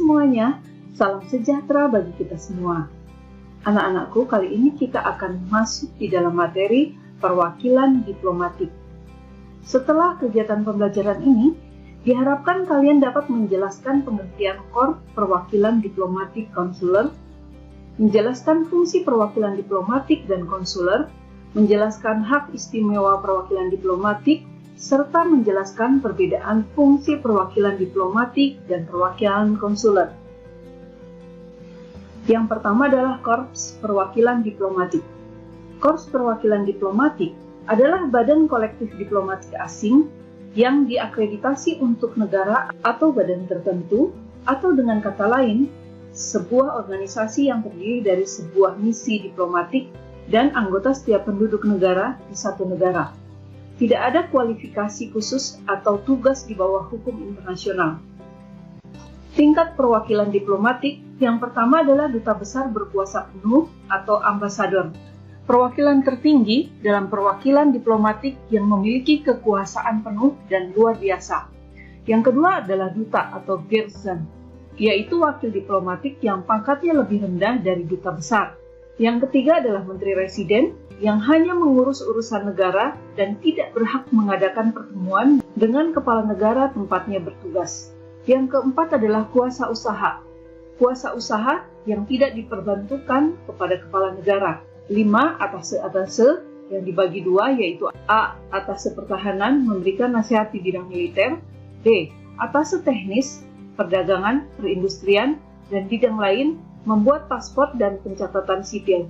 semuanya, salam sejahtera bagi kita semua. Anak-anakku, kali ini kita akan masuk di dalam materi perwakilan diplomatik. Setelah kegiatan pembelajaran ini, diharapkan kalian dapat menjelaskan pengertian KOR perwakilan diplomatik konsuler, menjelaskan fungsi perwakilan diplomatik dan konsuler, menjelaskan hak istimewa perwakilan diplomatik, serta menjelaskan perbedaan fungsi perwakilan diplomatik dan perwakilan konsuler. Yang pertama adalah Korps Perwakilan Diplomatik. Korps Perwakilan Diplomatik adalah badan kolektif diplomatik asing yang diakreditasi untuk negara atau badan tertentu, atau dengan kata lain, sebuah organisasi yang terdiri dari sebuah misi diplomatik dan anggota setiap penduduk negara di satu negara. Tidak ada kualifikasi khusus atau tugas di bawah hukum internasional. Tingkat perwakilan diplomatik yang pertama adalah duta besar berkuasa penuh atau ambasador. Perwakilan tertinggi dalam perwakilan diplomatik yang memiliki kekuasaan penuh dan luar biasa. Yang kedua adalah duta atau Gershen, yaitu wakil diplomatik yang pangkatnya lebih rendah dari duta besar. Yang ketiga adalah Menteri Residen, yang hanya mengurus urusan negara dan tidak berhak mengadakan pertemuan dengan kepala negara tempatnya bertugas. Yang keempat adalah kuasa usaha. Kuasa usaha yang tidak diperbantukan kepada kepala negara. 5 atase yang dibagi 2, yaitu A. Atase pertahanan memberikan nasihat di bidang militer, B. Atase teknis, perdagangan, perindustrian, dan bidang lain membuat paspor dan pencatatan sipil.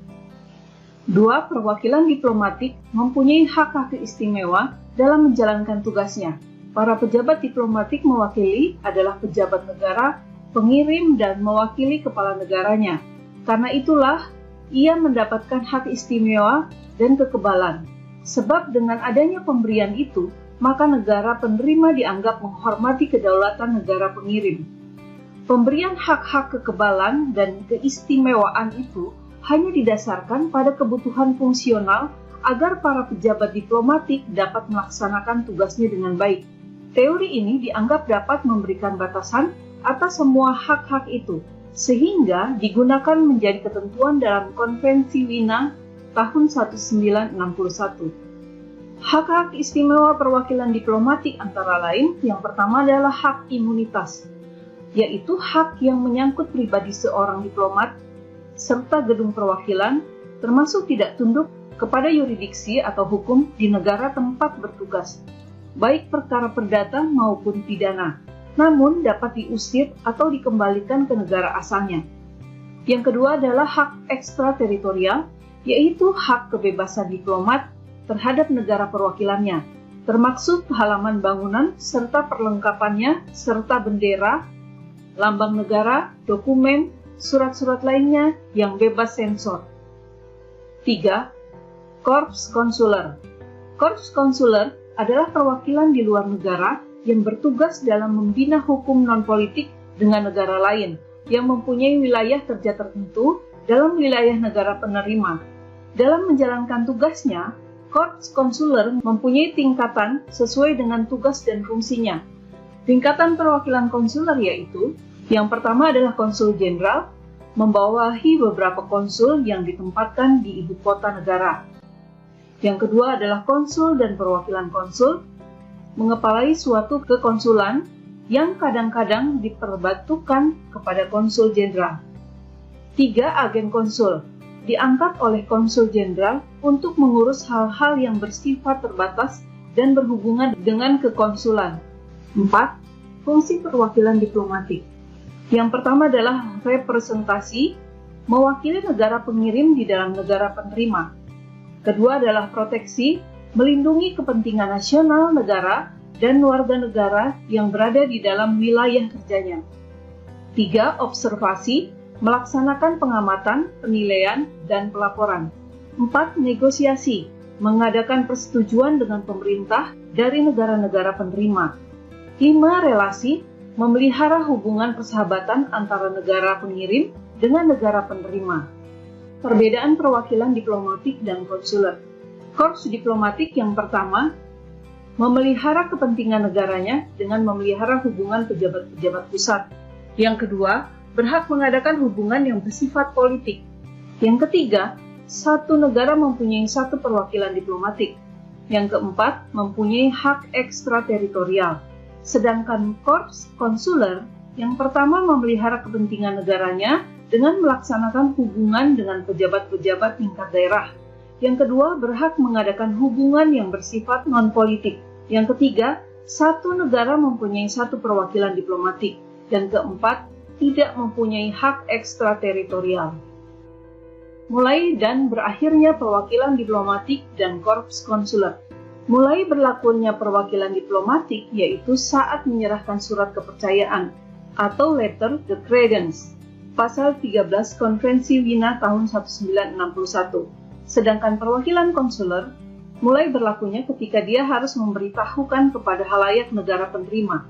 2. Perwakilan diplomatik mempunyai hak-hak istimewa dalam menjalankan tugasnya. Para pejabat diplomatik mewakili adalah pejabat negara, pengirim, dan mewakili kepala negaranya. Karena itulah, ia mendapatkan hak istimewa dan kekebalan. Sebab dengan adanya pemberian itu, maka negara penerima dianggap menghormati kedaulatan negara pengirim. Pemberian hak-hak kekebalan dan keistimewaan itu hanya didasarkan pada kebutuhan fungsional agar para pejabat diplomatik dapat melaksanakan tugasnya dengan baik. Teori ini dianggap dapat memberikan batasan atas semua hak-hak itu, sehingga digunakan menjadi ketentuan dalam Konvensi Wina tahun 1961. Hak-hak istimewa perwakilan diplomatik antara lain, yang pertama adalah hak imunitas, yaitu hak yang menyangkut pribadi seorang diplomat, serta gedung perwakilan, termasuk tidak tunduk kepada yurisdiksi atau hukum di negara tempat bertugas, baik perkara perdata maupun pidana, namun dapat diusir atau dikembalikan ke negara asalnya. Yang kedua adalah hak ekstrateritorial, yaitu hak kebebasan diplomat terhadap negara perwakilannya, termasuk halaman bangunan serta perlengkapannya, serta bendera, lambang negara, dokumen, surat-surat lainnya yang bebas sensor. 3. Korps konsuler. Korps konsuler adalah perwakilan di luar negara yang bertugas dalam membina hukum non-politik dengan negara lain yang mempunyai wilayah kerja tertentu dalam wilayah negara penerima. Dalam menjalankan tugasnya, Korps konsuler mempunyai tingkatan sesuai dengan tugas dan fungsinya. Tingkatan perwakilan konsuler yaitu: yang pertama adalah konsul jenderal, membawahi beberapa konsul yang ditempatkan di ibu kota negara. Yang kedua adalah konsul dan perwakilan konsul, mengepalai suatu kekonsulan yang kadang-kadang diperbantukan kepada konsul jenderal. 3. Agen konsul, diangkat oleh konsul jenderal untuk mengurus hal-hal yang bersifat terbatas dan berhubungan dengan kekonsulan. 4. Fungsi perwakilan diplomatik. Yang pertama adalah representasi, mewakili negara pengirim di dalam negara penerima. Kedua adalah proteksi, melindungi kepentingan nasional negara dan warga negara yang berada di dalam wilayah kerjanya. 3. Observasi, melaksanakan pengamatan, penilaian, dan pelaporan. 4. Negosiasi, mengadakan persetujuan dengan pemerintah dari negara-negara penerima. 5. Relasi, memelihara hubungan persahabatan antara negara pengirim dengan negara penerima. Perbedaan perwakilan diplomatik dan konsuler. Korps diplomatik yang pertama, memelihara kepentingan negaranya dengan memelihara hubungan pejabat-pejabat pusat. Yang kedua, berhak mengadakan hubungan yang bersifat politik. Yang ketiga, satu negara mempunyai satu perwakilan diplomatik. Yang keempat, mempunyai hak ekstrateritorial. Sedangkan korps konsuler yang pertama memelihara kepentingan negaranya dengan melaksanakan hubungan dengan pejabat-pejabat tingkat daerah. Yang kedua, berhak mengadakan hubungan yang bersifat non-politik. Yang ketiga, satu negara mempunyai satu perwakilan diplomatik. Dan keempat, tidak mempunyai hak ekstrateritorial. Mulai dan berakhirnya perwakilan diplomatik dan korps konsuler. Mulai berlakunya perwakilan diplomatik yaitu saat menyerahkan surat kepercayaan atau letter de credence, pasal 13 Konvensi Wina tahun 1961. Sedangkan perwakilan konsuler mulai berlakunya ketika dia harus memberitahukan kepada halayak negara penerima.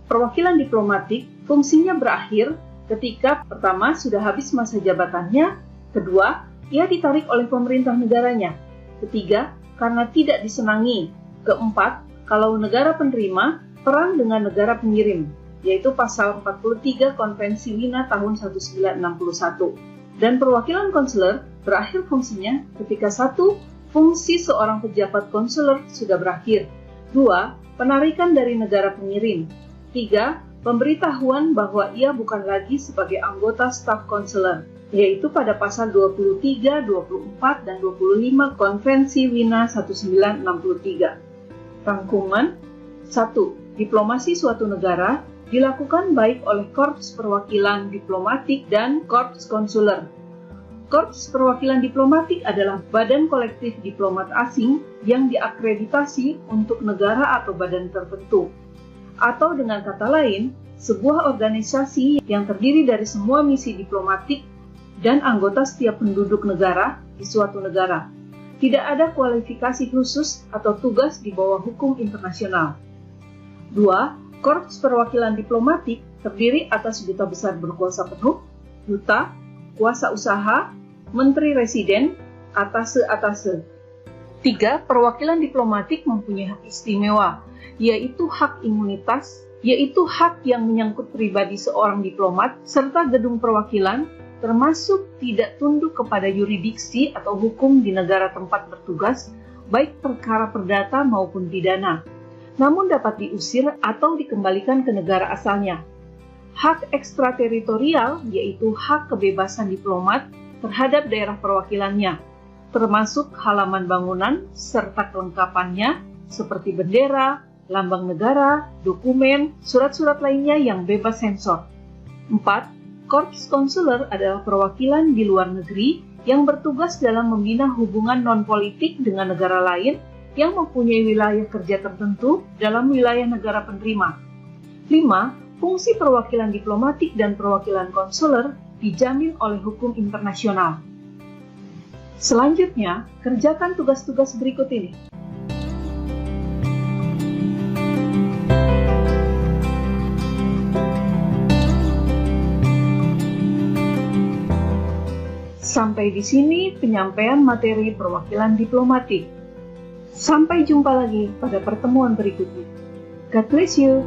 Perwakilan diplomatik fungsinya berakhir ketika pertama sudah habis masa jabatannya, kedua, ia ditarik oleh pemerintah negaranya, ketiga, karena tidak disenangi, keempat, kalau negara penerima perang dengan negara pengirim, yaitu pasal 43 Konvensi Wina tahun 1961. Dan perwakilan konsuler berakhir fungsinya ketika satu, fungsi seorang pejabat konsuler sudah berakhir, dua, penarikan dari negara pengirim, tiga, pemberitahuan bahwa ia bukan lagi sebagai anggota staf konsuler, yaitu pada pasal 23, 24, dan 25 Konvensi Wina 1963. Rangkuman 1. Diplomasi suatu negara dilakukan baik oleh korps perwakilan diplomatik dan korps konsuler. Korps perwakilan diplomatik adalah badan kolektif diplomat asing yang diakreditasi untuk negara atau badan tertentu. Atau dengan kata lain, sebuah organisasi yang terdiri dari semua misi diplomatik dan anggota setiap penduduk negara di suatu negara. Tidak ada kualifikasi khusus atau tugas di bawah hukum internasional. 2. Korps perwakilan diplomatik terdiri atas duta besar berkuasa penuh, duta, kuasa usaha, menteri residen, atase-atase. 3. Perwakilan diplomatik mempunyai hak istimewa, yaitu hak imunitas, yaitu hak yang menyangkut pribadi seorang diplomat, serta gedung perwakilan, termasuk tidak tunduk kepada yurisdiksi atau hukum di negara tempat bertugas, baik perkara perdata maupun pidana, namun dapat diusir atau dikembalikan ke negara asalnya. Hak ekstrateritorial yaitu hak kebebasan diplomat terhadap daerah perwakilannya, termasuk halaman bangunan serta kelengkapannya seperti bendera, lambang negara, dokumen, surat-surat lainnya yang bebas sensor. 4. Korps konsuler adalah perwakilan di luar negeri yang bertugas dalam membina hubungan non-politik dengan negara lain yang mempunyai wilayah kerja tertentu dalam wilayah negara penerima. 5. Fungsi perwakilan diplomatik dan perwakilan konsuler dijamin oleh hukum internasional. Selanjutnya, kerjakan tugas-tugas berikut ini. Sampai di sini penyampaian materi perwakilan diplomatik. Sampai jumpa lagi pada pertemuan berikutnya. God bless you.